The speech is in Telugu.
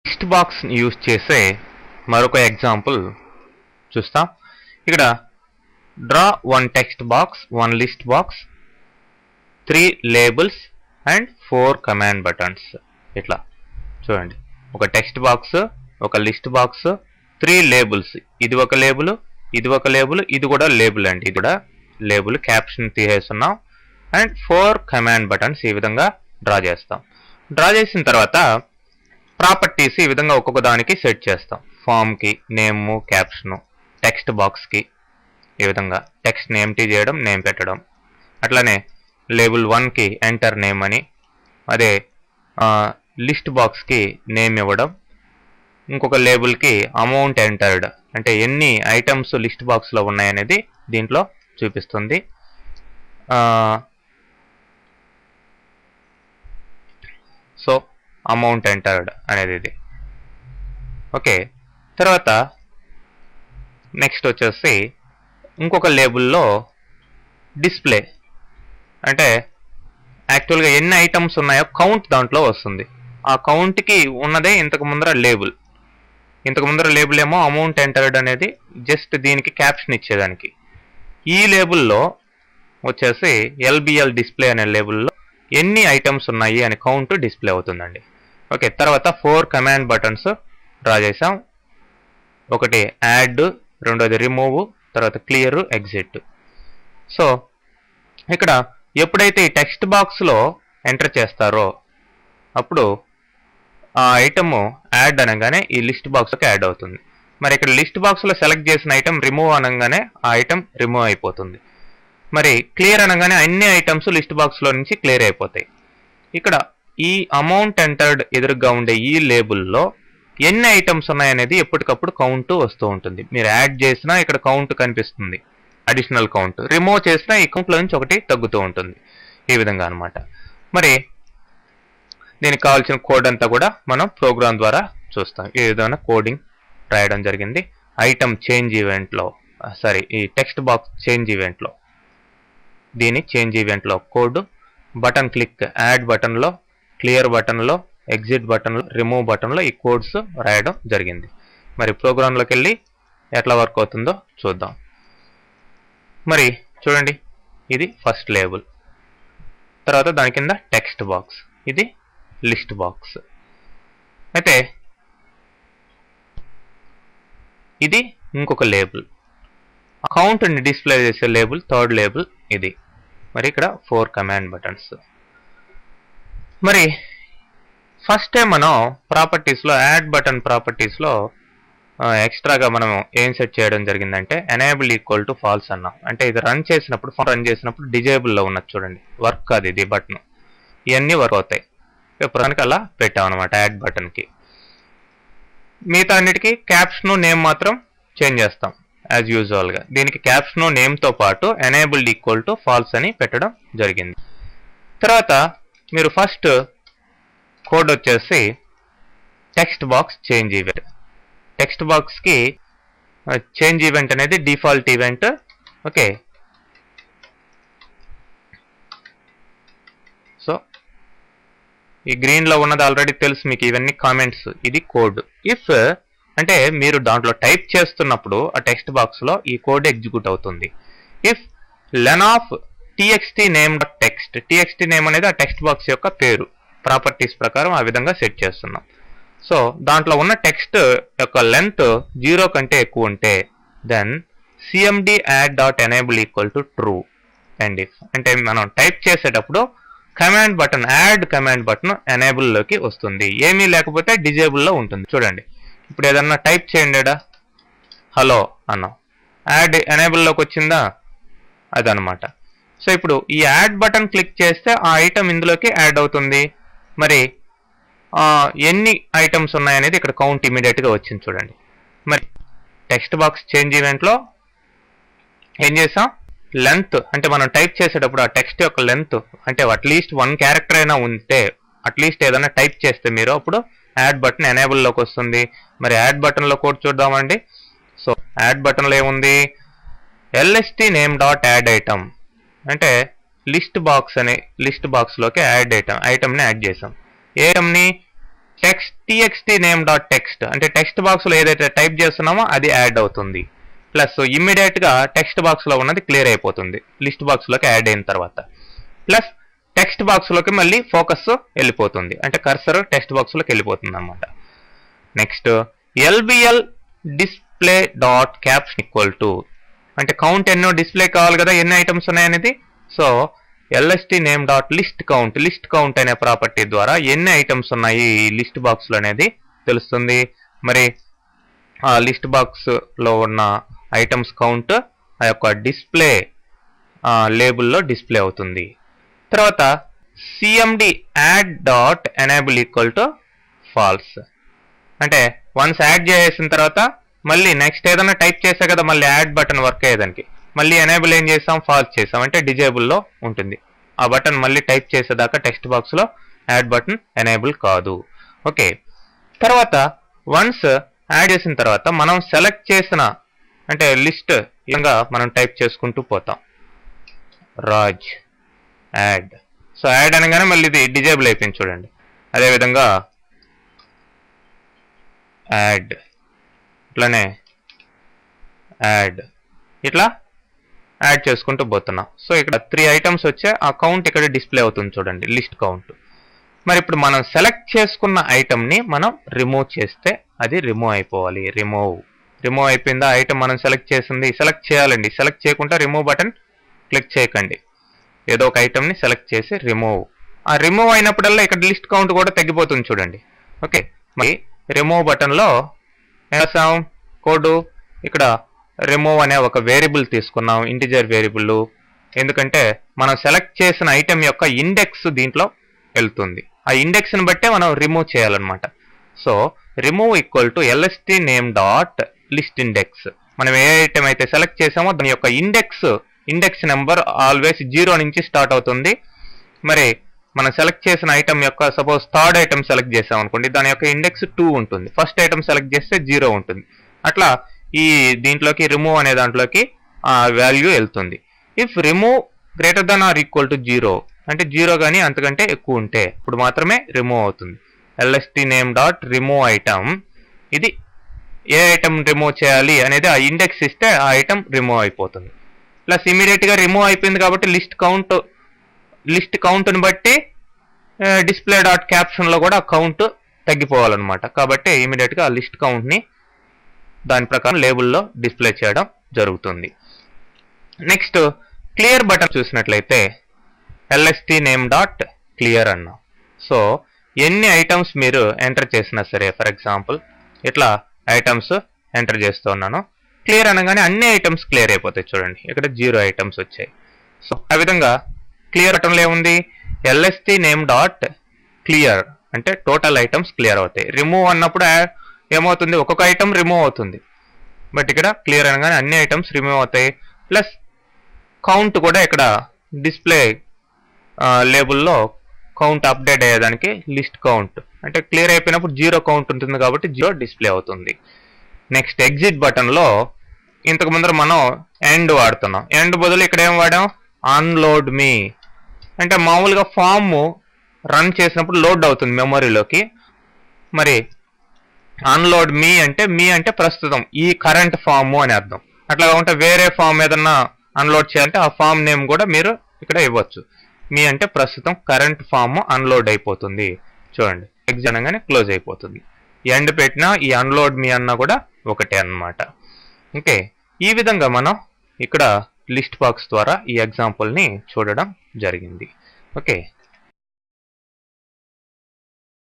లిస్ట్ బాక్స్ యూజ్ చేసే మరొక ఎగ్జాంపుల్ చూస్తాం. ఇక్కడ draw 1 text box, 1 list box, 3 labels and 4 command buttons. ఇట్లా చూడండి, ఒక టెక్స్ట్ బాక్స్, ఒక లిస్ట్ బాక్స్, 3 లేబుల్స్. ఇది ఒక లేబుల్, ఇది ఒక లేబుల్, ఇది కూడా లేబుల్ అండి. ఇది కూడా లేబుల్, క్యాప్షన్ తీసేస్తున్నాం. అండ్ 4 కమాండ్ బటన్స్ ఈ విధంగా డ్రా చేస్తాం. డ్రా చేసిన తర్వాత ప్రాపర్టీస్ ఈ విధంగా ఒక్కొక్క దానికి సెట్ చేస్తాం. ఫామ్కి నేమ్, క్యాప్షను, టెక్స్ట్ బాక్స్కి ఈ విధంగా టెక్స్ట్ నేమ్ చేయడం, నేమ్ పెట్టడం. అట్లానే లేబుల్ 1కి ఎంటర్ నేమ్ అని, అదే లిస్ట్ బాక్స్కి నేమ్ ఇవ్వడం, ఇంకొక లేబుల్కి అమౌంట్ ఎంటర్డ్, అంటే ఎన్ని ఐటమ్స్ లిస్ట్ బాక్స్లో ఉన్నాయనేది దీంట్లో చూపిస్తుంది. సో అమౌంట్ ఎంటర్డ్ అనేది ఇది. ఓకే, తర్వాత నెక్స్ట్ వచ్చేసి ఇంకొక లేబుల్లో డిస్ప్లే, అంటే యాక్చువల్గా ఎన్ని ఐటమ్స్ ఉన్నాయో కౌంట్ దాంట్లో వస్తుంది. ఆ కౌంట్కి ఉన్నదే ఇంతకు ముందర లేబుల్. ఇంతకు ముందర లేబుల్ ఏమో అమౌంట్ ఎంటర్డ్ అనేది జస్ట్ దీనికి క్యాప్షన్ ఇచ్చేదానికి. ఈ లేబుల్లో వచ్చేసి ఎల్బిఎల్ డిస్ప్లే అనే లేబుల్లో ఎన్ని ఐటమ్స్ ఉన్నాయి అని కౌంట్ డిస్ప్లే అవుతుందండి. ఓకే, తర్వాత 4 కమాండ్ బటన్స్ డ్రా చేసాం. ఒకటి యాడ్, రెండోది రిమూవ్, తర్వాత క్లియర్, ఎగ్జిట్. సో ఇక్కడ ఎప్పుడైతే ఈ టెక్స్ట్ బాక్స్లో ఎంటర్ చేస్తారో అప్పుడు ఆ ఐటమ్ యాడ్ అనగానే ఈ లిస్ట్ బాక్స్కి యాడ్ అవుతుంది. మరి ఇక్కడ లిస్ట్ బాక్స్లో సెలెక్ట్ చేసిన ఐటమ్ రిమూవ్ అనగానే ఆ ఐటమ్ రిమూవ్ అయిపోతుంది. మరి క్లియర్ అనగానే అన్ని ఐటమ్స్ లిస్ట్ బాక్స్లో నుంచి క్లియర్ అయిపోతాయి. ఇక్కడ ఈ అమౌంట్ ఎంటర్డ్ ఎదురుగా ఉండే ఈ లేబుల్లో ఎన్ని ఐటమ్స్ ఉన్నాయనేది ఎప్పటికప్పుడు కౌంట్ వస్తూ ఉంటుంది. మీరు యాడ్ చేసినా ఇక్కడ కౌంట్ కనిపిస్తుంది, అడిషనల్ కౌంట్. రిమూవ్ చేసినా ఈ కౌంట్లో నుంచి ఒకటి తగ్గుతూ ఉంటుంది. ఈ విధంగా అనమాట. మరి దీనికి కావాల్సిన కోడ్ అంతా కూడా మనం ప్రోగ్రామ్ ద్వారా చూస్తాం. ఈ విధంగా కోడింగ్ రాయడం జరిగింది. ఐటమ్ చేంజ్ ఈవెంట్లో, ఈ టెక్స్ట్ బాక్స్ చేంజ్ ఈవెంట్లో, దీని చేంజ్ ఈవెంట్లో కోడ్, బటన్ క్లిక్ యాడ్ బటన్లో, క్లియర్ బటన్లో, ఎగ్జిట్ బటన్లో, రిమూవ్ బటన్లో ఈ కోడ్స్ రాయడం జరిగింది. మరి ప్రోగ్రాంలోకి వెళ్ళి ఎట్లా వర్క్ అవుతుందో చూద్దాం. మరి చూడండి, ఇది ఫస్ట్ లేబుల్, తర్వాత దాని కింద టెక్స్ట్ బాక్స్, ఇది లిస్ట్ బాక్స్. అయితే ఇది ఇంకొక లేబుల్, కౌంట్ని డిస్ప్లే చేసే లేబుల్, థర్డ్ లేబుల్ ఇది. మరి ఇక్కడ 4 కమాండ్ బటన్స్. మరి ఫస్ట్ టైం మనం ప్రాపర్టీస్లో, యాడ్ బటన్ ప్రాపర్టీస్లో ఎక్స్ట్రాగా మనం ఏం సెట్ చేయడం జరిగిందంటే ఎనేబుల్ ఈక్వల్ టు ఫాల్స్ అన్నాం. అంటే ఇది రన్ చేసినప్పుడు డిజేబుల్లో ఉన్నది చూడండి, వర్క్ కాదు ఇది బటన్. ఇవన్నీ వర్క్ అవుతాయి. ప్రధానికి అలా పెట్టామన్నమాట యాడ్ బటన్కి. మిగతా అన్నిటికీ క్యాప్షన్, నేమ్ మాత్రం చేంజ్ చేస్తాం యాజ్ యూజువల్గా. దీనికి క్యాప్షన్, నేమ్తో పాటు ఎనేబుల్డ్ ఈక్వల్ టు ఫాల్స్ అని పెట్టడం జరిగింది. తర్వాత మీరు ఫస్ట్ కోడ్ వచ్చేసి text box change event. Text బాక్స్కి చేంజ్ ఈవెంట్ అనేది డిఫాల్ట్ ఈవెంట్. ఓకే, సో ఈ గ్రీన్లో ఉన్నది ఆల్రెడీ తెలుసు మీకు, ఇవన్నీ కామెంట్స్. ఇది కోడ్. ఇఫ్ అంటే మీరు దాంట్లో టైప్ చేస్తున్నప్పుడు ఆ టెక్స్ట్ బాక్స్లో ఈ కోడ్ ఎగ్జిక్యూట్ అవుతుంది. If len of TXT name dot text, TXT name అనేది ఆ టెక్స్ట్ బాక్స్ యొక్క పేరు. ప్రాపర్టీస్ ప్రకారం ఆ విధంగా సెట్ చేస్తున్నాం. సో దాంట్లో ఉన్న టెక్స్ట్ యొక్క లెంత్ 0 కంటే ఎక్కువ ఉంటే then CMD add dot enable equal to true. And if అంటే మనం టైప్ చేసేటప్పుడు command button, add command button ఎనేబుల్లోకి వస్తుంది. ఏమీ లేకపోతే డిజేబుల్లో ఉంటుంది. చూడండి, ఇప్పుడు ఏదన్నా టైప్ చేయండి, హలో అన్నాం, యాడ్ ఎనేబుల్లోకి వచ్చిందా, అదనమాట. సో ఇప్పుడు ఈ యాడ్ బటన్ క్లిక్ చేస్తే ఆ ఐటమ్ ఇందులోకి యాడ్ అవుతుంది. మరి ఎన్ని ఐటమ్స్ ఉన్నాయనేది ఇక్కడ కౌంట్ ఇమీడియట్గా వచ్చింది చూడండి. మరి టెక్స్ట్ బాక్స్ చేంజ్ ఈవెంట్లో ఏం చేసాం, లెంత్ అంటే మనం టైప్ చేసేటప్పుడు ఆ టెక్స్ట్ యొక్క లెంత్ అంటే అట్లీస్ట్ 1 క్యారెక్టర్ అయినా ఉంటే, అట్లీస్ట్ ఏదైనా టైప్ చేస్తే మీరు అప్పుడు యాడ్ బటన్ ఎనేబుల్లోకి వస్తుంది. మరి యాడ్ బటన్లో కోడ్ చూద్దామండి. సో యాడ్ బటన్లో ఏముంది, LST name dot add item, అంటే లిస్ట్ బాక్స్లోకి యాడ్ ఐటమ్ని యాడ్ చేసాం. ఏ ఐటమ్ని, txt name డాట్ టెక్స్ట్ అంటే టెక్స్ట్ బాక్స్ లో ఏదైతే టైప్ చేస్తున్నామో అది యాడ్ అవుతుంది. ప్లస్ ఇమ్మీడియట్ గా టెక్స్ట్ బాక్స్ లో ఉన్నది క్లియర్ అయిపోతుంది లిస్ట్ బాక్స్ లోకి యాడ్ అయిన తర్వాత. ప్లస్ టెక్స్ట్ బాక్స్ లోకి మళ్ళీ ఫోకస్ వెళ్ళిపోతుంది, అంటే కర్సర్ టెక్స్ట్ బాక్స్ లోకి వెళ్ళిపోతుంది అనమాట. Next lbl display dot caption equal to అంటే కౌంట్ ఎన్నో డిస్ప్లే కావాలి కదా, ఎన్ని ఐటమ్స్ ఉన్నాయనేది. So lst name dot list count అనే ప్రాపర్టీ ద్వారా ఎన్ని ఐటమ్స్ ఉన్నాయి ఈ లిస్ట్ బాక్స్ లో అనేది తెలుస్తుంది. మరి ఆ లిస్ట్ బాక్స్ లో ఉన్న ఐటమ్స్ కౌంట్ ఆ యొక్క డిస్ప్లే లేబుల్లో డిస్ప్లే అవుతుంది. తర్వాత cmd add dot enable equal to falls అంటే వన్స్ యాడ్ చేసిన తర్వాత మళ్ళీ నెక్స్ట్ ఏదైనా టైప్ చేసా కదా, మళ్ళీ యాడ్ బటన్ వర్క్ అయ్యేదానికి మళ్ళీ ఎనేబుల్ ఏం చేసాం, ఫాల్స్ చేసాం అంటే డిజేబుల్లో ఉంటుంది. ఆ బటన్ మళ్ళీ టైప్ చేసేదాకా టెక్స్ట్ బాక్స్ లో యాడ్ బటన్ ఎనేబుల్ కాదు. ఓకే, తర్వాత వన్స్ యాడ్ చేసిన తర్వాత మనం సెలెక్ట్ చేసిన అంటే లిస్ట్ ఇలా మనం టైప్ చేసుకుంటూ పోతాం. రాజ్ యాడ్. సో యాడ్ అనగానే మళ్ళీ ఇది డిజేబుల్ అయిపోయింది చూడండి. అదేవిధంగా యాడ్, ఇట్లానే యాడ్, ఇట్లా యాడ్ చేసుకుంటూ పోతున్నాం. సో ఇక్కడ 3 ఐటమ్స్ వచ్చే ఆ కౌంట్ ఇక్కడ డిస్ప్లే అవుతుంది చూడండి, లిస్ట్ కౌంట్. మరి ఇప్పుడు మనం సెలెక్ట్ చేసుకున్న ఐటమ్ని మనం రిమూవ్ చేస్తే అది రిమూవ్ అయిపోవాలి. రిమూవ్ అయిపోయిందా ఐటమ్ మనం సెలెక్ట్ చేసింది, సెలెక్ట్ చేయాలండి. సెలెక్ట్ చేయకుండా రిమూవ్ బటన్ క్లిక్ చేయకండి. ఏదో ఒక ఐటమ్ని సెలెక్ట్ చేసి రిమూవ్. ఆ రిమూవ్ అయినప్పుడల్లా ఇక్కడ లిస్ట్ కౌంట్ కూడా తగ్గిపోతుంది చూడండి. ఓకే, మరి రిమూవ్ బటన్లో వేసాం కోడ్. ఇక్కడ రిమూవ్ అనే ఒక వేరియబుల్ తీసుకున్నాం, ఇంటిజర్ వేరియబుల్. ఎందుకంటే మనం సెలెక్ట్ చేసిన ఐటమ్ యొక్క ఇండెక్స్ దీంట్లో వెళ్తుంది. ఆ ఇండెక్స్ని బట్టే మనం రిమూవ్ చేయాలన్నమాట. So remove equal to lst name dot list index. మనం ఏ ఐటమ్ అయితే సెలెక్ట్ చేసామో దాని యొక్క ఇండెక్స్ నెంబర్ ఆల్వేస్ 0 నుంచి స్టార్ట్ అవుతుంది. మరి మనం సెలెక్ట్ చేసిన ఐటమ్ యొక్క సపోజ్ థర్డ్ ఐటమ్ సెలెక్ట్ చేసాం అనుకోండి, దాని యొక్క ఇండెక్స్ 2 ఉంటుంది. ఫస్ట్ ఐటమ్ సెలెక్ట్ చేస్తే 0 ఉంటుంది. అట్లా ఈ దీంట్లోకి రిమూవ్ అనే దాంట్లోకి ఆ వాల్యూ వెళ్తుంది. If remove greater than or equal to 0 అంటే 0 కానీ అంతకంటే ఎక్కువ ఉంటే ఇప్పుడు మాత్రమే రిమూవ్ అవుతుంది. lst name dot remove item, ఇది ఏ ఐటమ్ రిమూవ్ చేయాలి అనేది ఆ ఇండెక్స్ ఇస్తే ఆ ఐటమ్ రిమూవ్ అయిపోతుంది. ప్లస్ ఇమీడియట్ గా రిమూవ్ అయిపోయింది కాబట్టి లిస్ట్ కౌంట్ని బట్టి డిస్ప్లే డాట్ క్యాప్షన్ లో కూడా కౌంట్ తగ్గిపోవాలన్నమాట. కాబట్టి ఇమీడియట్ గా ఆ లిస్ట్ కౌంట్ ని దాని ప్రకారం లేబుల్లో డిస్ప్లే చేయడం జరుగుతుంది. నెక్స్ట్ క్లియర్ బటన్ చూసినట్లయితే lst నేమ్ డాట్ క్లియర్ అన్నాం. సో ఎన్ని ఐటమ్స్ మీరు ఎంటర్ చేసినా సరే, ఫర్ ఎగ్జాంపుల్ ఇట్లా ఐటమ్స్ ఎంటర్ చేస్తున్నాను, క్లియర్ అనగానే అన్ని ఐటమ్స్ క్లియర్ అయిపోతాయి చూడండి. ఇక్కడ 0 ఐటమ్స్ వచ్చాయి. సో ఆ విధంగా క్లియర్ బటన్లో ఏముంది, lst నేమ్ డాట్ క్లియర్ అంటే టోటల్ ఐటమ్స్ క్లియర్ అవుతాయి. రిమూవ్ అన్నప్పుడు ఏమవుతుంది, ఒక్కొక్క ఐటమ్ రిమూవ్ అవుతుంది. బట్ ఇక్కడ క్లియర్ అనగానే అన్ని ఐటమ్స్ రిమూవ్ అవుతాయి. ప్లస్ కౌంట్ కూడా ఇక్కడ డిస్ప్లే లేబుల్లో కౌంట్ అప్డేట్ అయ్యేదానికి లిస్ట్ కౌంట్ అంటే క్లియర్ అయిపోయినప్పుడు 0 కౌంట్ ఉంటుంది కాబట్టి 0 డిస్ప్లే అవుతుంది. నెక్స్ట్ ఎగ్జిట్ బటన్లో ఇంతకు ముందర మనం ఎండ్ వాడుతున్నాం. ఎండ్ బదులు ఇక్కడ ఏం వాడాం, అన్లోడ్ మీ అంటే మామూలుగా ఫామ్ రన్ చేసినప్పుడు లోడ్ అవుతుంది మెమొరీలోకి. మరి అన్లోడ్ మీ అంటే ప్రస్తుతం ఈ కరెంట్ ఫామ్ అని అర్థం. అట్లా ఉంటే వేరే ఫామ్ ఏదన్నా అన్లోడ్ చేయాలంటే ఆ ఫామ్ నేమ్ కూడా మీరు ఇక్కడ ఇవ్వచ్చు. మీ అంటే ప్రస్తుతం కరెంట్ ఫామ్ అన్లోడ్ అయిపోతుంది చూడండి. ఎగ్జిట్ అనగానే క్లోజ్ అయిపోతుంది. ఎండ్ పెట్టినా ఈ అన్లోడ్ మీ అన్నా కూడా ఒకటే అన్నమాట. ఓకే, ఈ విధంగా మనం ఇక్కడ లిస్ట్ బాక్స్ ద్వారా ఈ ఎగ్జాంపుల్ని చూడడం జరిగింది. ఓకే,